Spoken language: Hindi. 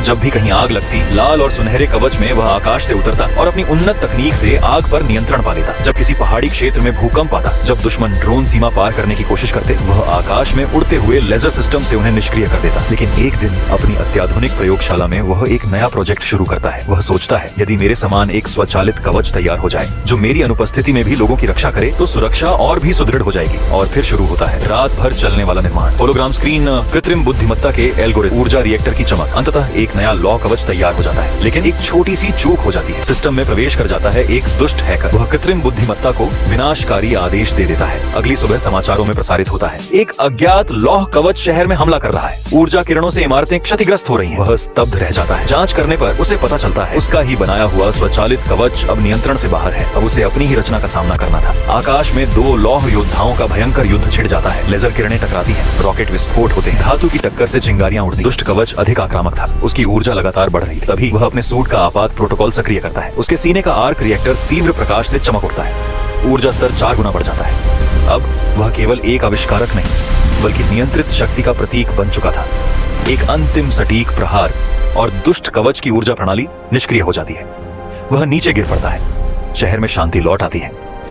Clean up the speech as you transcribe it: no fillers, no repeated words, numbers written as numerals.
जब भी कहीं आग लगती, लाल और सुनहरे कवच में वह आकाश से उतरता और अपनी उन्नत तकनीक से आग पर नियंत्रण पा लेता। जब किसी पहाड़ी क्षेत्र में भूकंप आता, जब दुश्मन ड्रोन सीमा पार करने की कोशिश करते, वह आकाश में उड़ते हुए लेजर सिस्टम से उन्हें निष्क्रिय कर देता। लेकिन एक दिन अपनी अत्याधुनिक प्रयोगशाला में वह एक नया प्रोजेक्ट शुरू करता है। वह सोचता है, यदि मेरे समान एक स्वचालित कवच तैयार हो जाए जो मेरी अनुपस्थिति में भी लोगों की रक्षा करे, तो सुरक्षा और भी सुदृढ़ हो जाएगी। और फिर शुरू होता है रात भर चलने वाला निर्माण, होलोग्राम स्क्रीन, कृत्रिम बुद्धिमत्ता के एल्गोरिथम, ऊर्जा रिएक्टर की चमक। अंततः एक नया लॉ कवच तैयार हो जाता है। लेकिन एक छोटी सी चूक हो जाती है। सिस्टम में प्रवेश कर जाता है एक दुष्ट हैकर। वह कृत्रिम बुद्धिमत्ता को विनाशकारी आदेश दे देता है। अगली सुबह समाचारों में प्रसारित होता है, एक अज्ञात लौह कवच शहर में हमला कर रहा है। ऊर्जा किरणों से इमारतें क्षतिग्रस्त हो रही हैं। वह स्तब्ध रह जाता है। जांच करने पर उसे पता चलता है उसका ही बनाया हुआ स्वचालित कवच अब नियंत्रण से बाहर है। अब उसे अपनी ही रचना का सामना करना था। आकाश में दो लौह योद्धाओं का भयंकर युद्ध छिड़ जाता है। लेजर किरणें टकराती हैं, रॉकेट विस्फोट होते हैं, धातु की टक्कर से चिंगारियां उड़ती। दुष्ट कवच अधिक आक्रामक था। उसकी ऊर्जा लगातार बढ़ रही थी। तभी वह अपने सूट का आपात प्रोटोकॉल सक्रिय करता है। उसके सीने का आर्क रिएक्टर तीव्र प्रकाश से चमक उठता है। ऊर्जा स्तर 4 गुना बढ़ जाता है। अब वह केवल एक आविष्कारक नहीं, बल्कि नियंत्रित शक्ति का प्रतीक बन चुका था। एक अंतिम सटीक प्रहार और दुष्ट कवच की ऊर्जा प्रणाली निष्क्रिय हो जाती है। वह नीचे गिर पड़ता है। शहर में शांति लौट आती है।